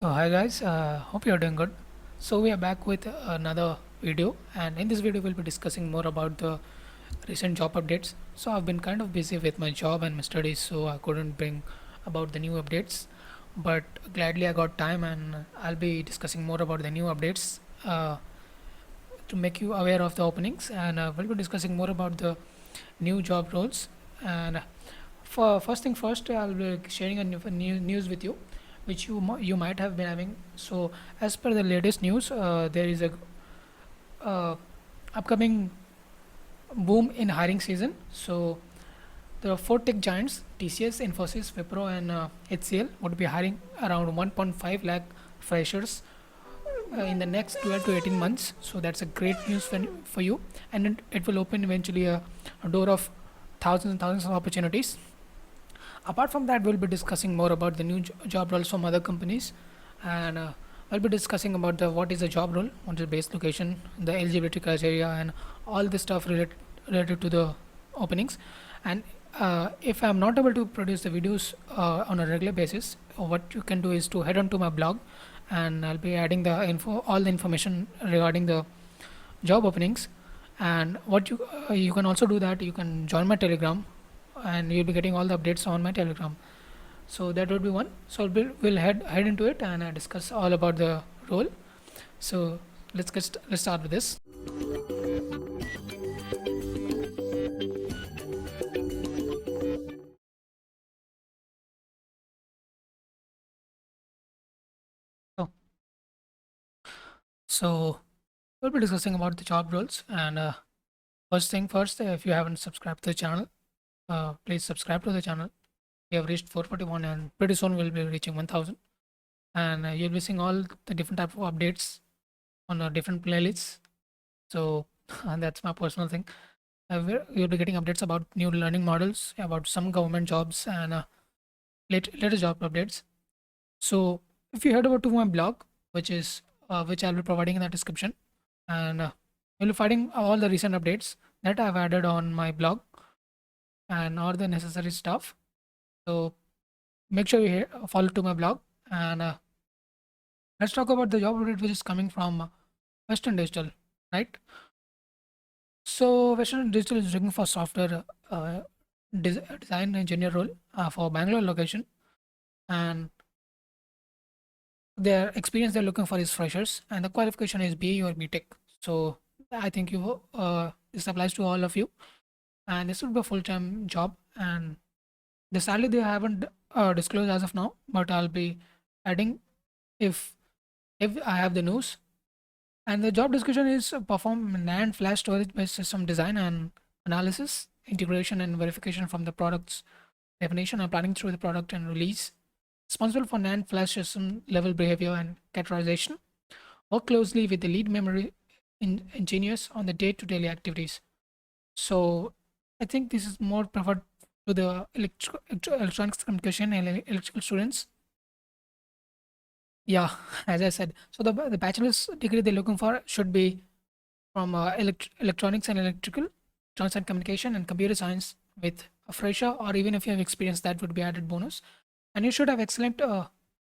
Hi guys, hope you're doing good. So we are back with another video, and in this video we'll be discussing more about the recent job updates. So I've been kind of busy with my job and my studies, so I couldn't bring about the new updates. But gladly I got time, and I'll be discussing more about the new updates to make you aware of the openings, and we'll be discussing more about the new job roles. And for first thing first, I'll be sharing a new news with you, which you might have been having. So, as per the latest news, there is a uh, upcoming boom in hiring season. So, the four tech giants TCS, Infosys, Wipro, and HCL would be hiring around 1.5 lakh freshers in the next 12 to 18 months. So that's a great news for you, and it will open eventually a door of thousands and thousands of opportunities. Apart from that, we'll be discussing more about the new job roles from other companies, and I'll be discussing about the what is a job role, what is base location, the eligibility criteria, and all the stuff related to the openings. And if I'm not able to produce the videos on a regular basis, what you can do is to head on to my blog, and I'll be adding all the information regarding the job openings. And what you can also do that you can join my Telegram, and you'll be getting all the updates on my Telegram. So that would be one. So we'll head into it and discuss all about the role. So let's start with this. So, so we'll be discussing about the job roles. And first thing first, if you haven't subscribed to the channel, please subscribe to the channel. We have reached 441, and pretty soon we'll be reaching 1000. And you'll be seeing all the different type of updates on different playlists. So and that's my personal thing. You'll be getting updates about new learning models, about some government jobs, and latest job updates. So if you head over to my blog, which I'll be providing in the description, and you'll be finding all the recent updates that I've added on my blog and all the necessary stuff. So make sure you follow to my blog, and let's talk about the job update which is coming from Western Digital, right? So Western Digital is looking for software design engineer role for Bangalore location, and their experience they're looking for is freshers, and the qualification is BE or BTech. So I think this applies to all of you, and this would be a full-time job, and the salary they haven't disclosed as of now, but I'll be adding if I have the news. And the job description is perform NAND flash storage based system design and analysis, integration and verification from the product's definition and planning through the product and release. Responsible for NAND flash system level behavior and categorization. Work closely with the lead memory engineers on the day-to-day activities. So I think this is more preferred to the electronics communication and electrical students. Yeah, as I said, so the bachelor's degree they're looking for should be from electronics and electronics and communication and computer science with a fresher, or even if you have experience, that would be added bonus. And you should have excellent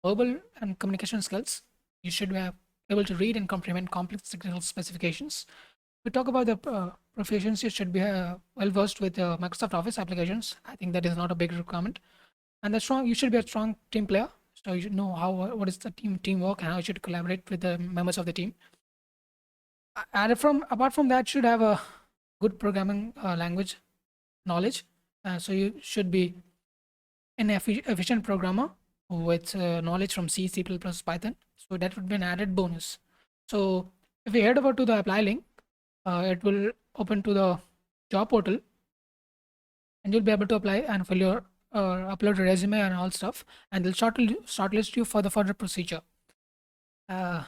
verbal and communication skills. You should be able to read and comprehend complex technical specifications. We talk about the professions. You should be well versed with Microsoft Office applications. I think that is not a big requirement. And the strong, you should be a strong team player. So you should know how what is the teamwork and how you should collaborate with the members of the team. And from apart from that, should have a good programming language knowledge. So you should be an efficient programmer with knowledge from C, C++, Python. So that would be an added bonus. So if we head over to the apply link, it will open to the job portal, and you'll be able to apply and fill your upload your resume and all stuff, and they'll shortlist you for the further procedure.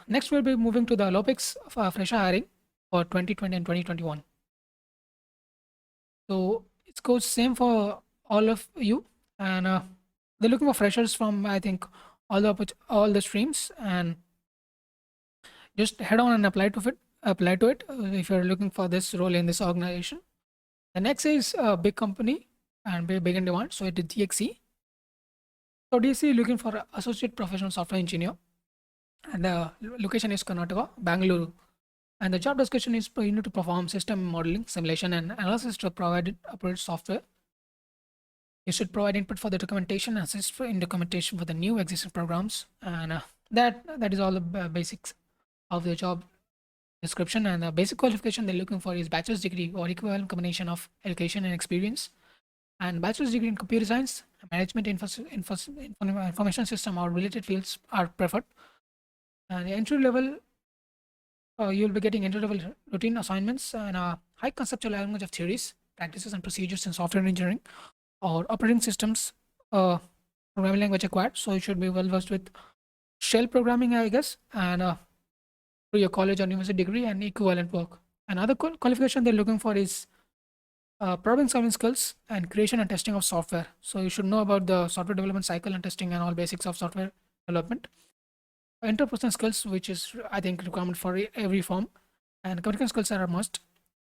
Next, we'll be moving to the Olympics for fresher hiring for 2020 and 2021. So it goes same for all of you, and they're looking for freshers from I think all the streams, and just head on and apply to it. If you're looking for this role in this organization. The next is a big company and big in demand. So it is DXC. So DXC looking for associate professional software engineer. and the location is Karnataka, Bangalore. And the job description is you need to perform system modeling, simulation, and analysis to provide appropriate software. You should provide input for the documentation, assist in documentation for the new existing programs, and that is all the basics of the job description. And the basic qualification they're looking for is bachelor's degree or equivalent combination of education and experience, and bachelor's degree in computer science, management, information system, or related fields are preferred. And the entry level, you'll be getting entry level routine assignments and a high conceptual language of theories, practices, and procedures in software engineering or operating systems. Programming language acquired, so you should be well versed with shell programming, I guess, and through your college or university degree and equivalent work. Another qualification they're looking for is problem solving skills and creation and testing of software. So you should know about the software development cycle and testing and all basics of software development. Interpersonal skills, which is I think requirement for every firm, and communication skills are a must.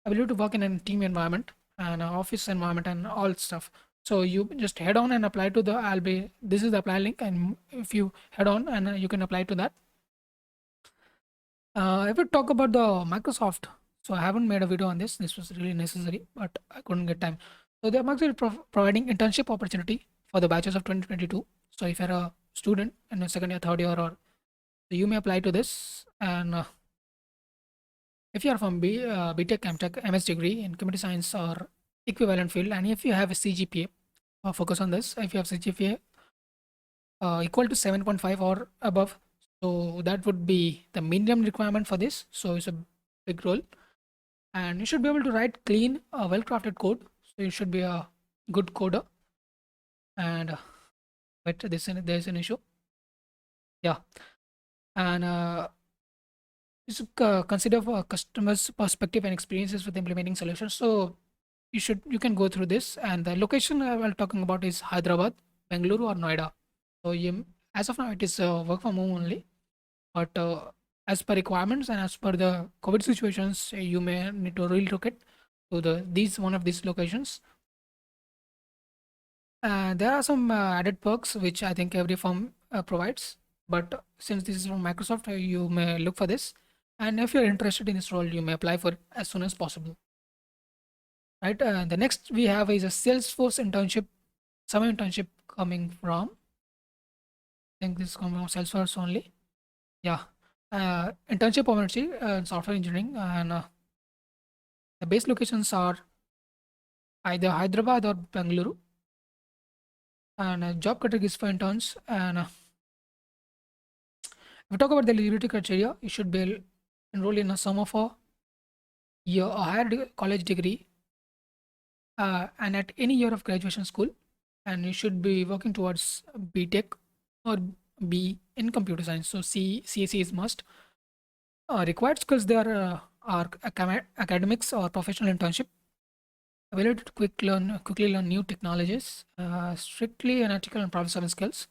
Ability to work in a team environment and office environment and all stuff. So you just head on and apply to the this is the apply link, and if you head on and you can apply to that. If we talk about the Microsoft, so I haven't made a video on this. This was really necessary, but I couldn't get time. So the Microsoft is providing internship opportunity for the batches of 2022. So if you're a student in a second year, third year, or so you may apply to this. And if you are from BTech, MTech, MS degree in computer science or equivalent field, and if you have a CGPA, focus on this. If you have CGPA equal to 7.5 or above, so that would be the minimum requirement for this. So it's a big role, and you should be able to write clean, well-crafted code. So you should be a good coder. And but there's an issue. Yeah, and you should consider customers' perspective and experiences with implementing solutions. So you can go through this, and the location I'm talking about is Hyderabad, Bengaluru, or Noida. So as of now, it is work from home only. But as per requirements and as per the COVID situations, you may need to relocate to one of these locations. There are some added perks which I think every firm provides. But since this is from Microsoft, you may look for this. And if you're interested in this role, you may apply for it as soon as possible. Right. The next we have is a Salesforce internship, summer internship coming from. I think this is coming from Salesforce only. Yeah. Internship opportunity in software engineering, and the base locations are either Hyderabad or Bengaluru. And job categories for interns. And if we talk about the eligibility criteria, you should be enrolled in a sum of a year, a higher college degree, and at any year of graduation school, and you should be working towards BTech or B in computer science. So CSE is must. Required skills there are academics or professional internship, ability to quickly learn new technologies, strictly analytical and problem-solving skills,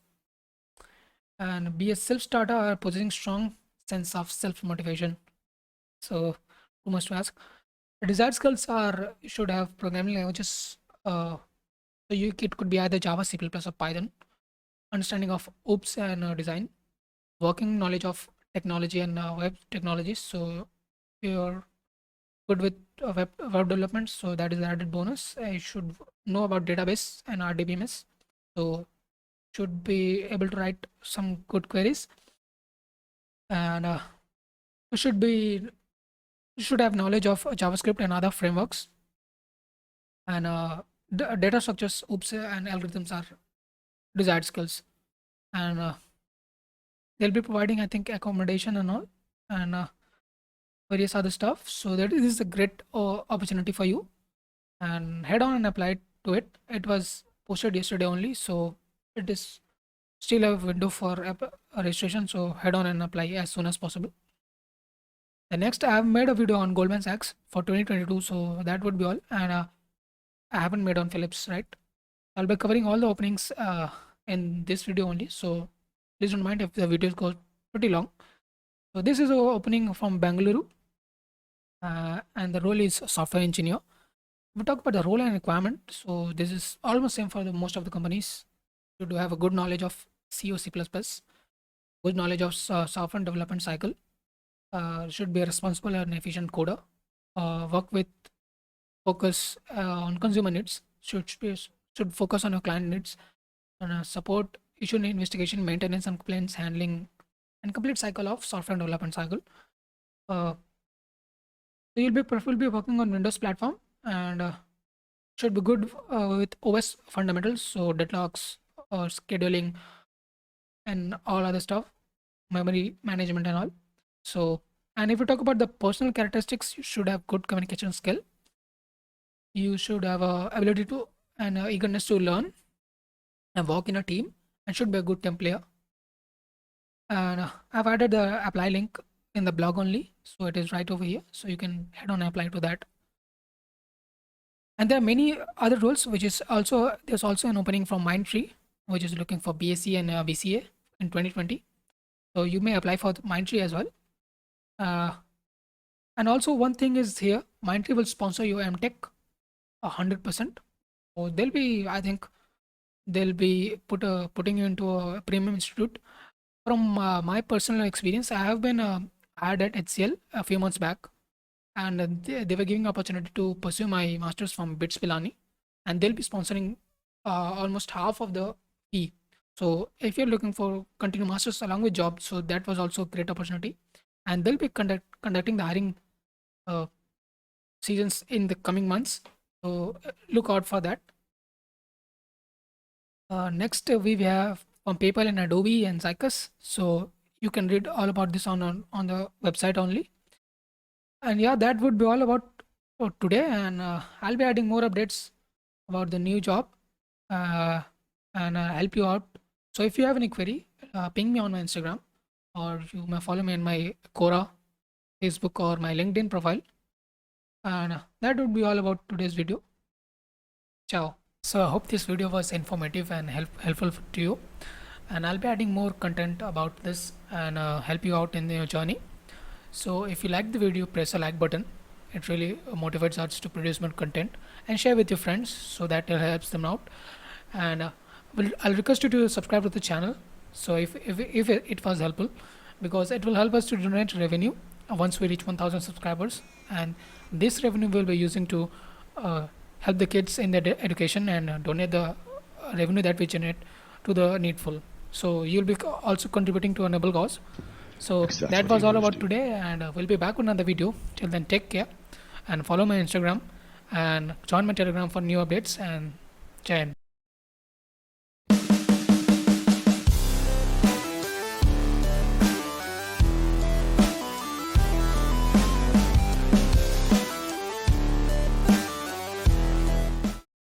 and be a self-starter or possessing strong sense of self-motivation. So, who must ask? The desired skills are you should have programming languages. It could be either Java, C++, or Python. Understanding of OOPS and design, working knowledge of technology and web technologies. So, if you're good with web development, so that is an added bonus. I should know about database and RDBMS, so should be able to write some good queries. And you should have knowledge of JavaScript and other frameworks. And data structures, OOPS, and algorithms are desired skills. And they'll be providing, I think, accommodation and all, and various other stuff. So that is a great opportunity for you, and head on and apply to it. It was posted yesterday only, so it is still a window for registration. So head on and apply as soon as possible. The next, I have made a video on Goldman Sachs for 2022, so that would be all. And I haven't made on Philips, right? I'll be covering all the openings in this video only, so please don't mind if the videos go pretty long. So this is an opening from Bengaluru, and the role is software engineer. We talk about the role and requirement. So this is almost same for most of the companies. You do have a good knowledge of C or C++, good knowledge of software development cycle, should be a responsible and efficient coder, work with focus on consumer needs, should focus on your client needs, and support issue investigation, maintenance, and complaints handling, and complete cycle of software development cycle. Uh, so will be working on Windows platform and should be good with OS fundamentals, so deadlocks, scheduling, and all other stuff, memory management, and all. So, and if you talk about the personal characteristics, you should have good communication skill. You should have a ability to and eagerness to learn and work in a team, and should be a good team player. And I've added the apply link in the blog only, so it is right over here. So you can head on and apply to that. And there are many other roles, which is also there's also an opening from Mindtree, which is looking for BSc and BCA in 2020. So you may apply for Mindtree as well. And also one thing is here, Mindtree will sponsor your MTech 100%. So they'll be, I think, they'll be putting you into a premium institute. From my personal experience, I have been hired at HCL a few months back, and they were giving opportunity to pursue my masters from BITS Pilani, and they'll be sponsoring almost half of the fee. So if you're looking for continue masters along with job, so that was also a great opportunity, and they'll be conducting the hiring seasons in the coming months. So look out for that. Next, we have from PayPal and Adobe and Zycus. So you can read all about this on the website only. And yeah, that would be all about for today. And I'll be adding more updates about the new job and help you out. So if you have any query, ping me on my Instagram, or you may follow me in my Quora, Facebook, or my LinkedIn profile. And that would be all about today's video. Ciao. So I hope this video was informative and helpful to you. And I'll be adding more content about this and help you out in your journey. So if you like the video, press a like button. It really motivates us to produce more content, and share with your friends so that it helps them out. And I'll request you to subscribe to the channel. So if it was helpful, because it will help us to generate revenue once we reach 1,000 subscribers, and this revenue we'll be using to help the kids in their education and donate the revenue that we generate to the needful. So you'll be also contributing to a noble cause. So that was all about today, and we'll be back with another video. Till then, take care and follow my Instagram and join my Telegram for new updates. And Jai Hind.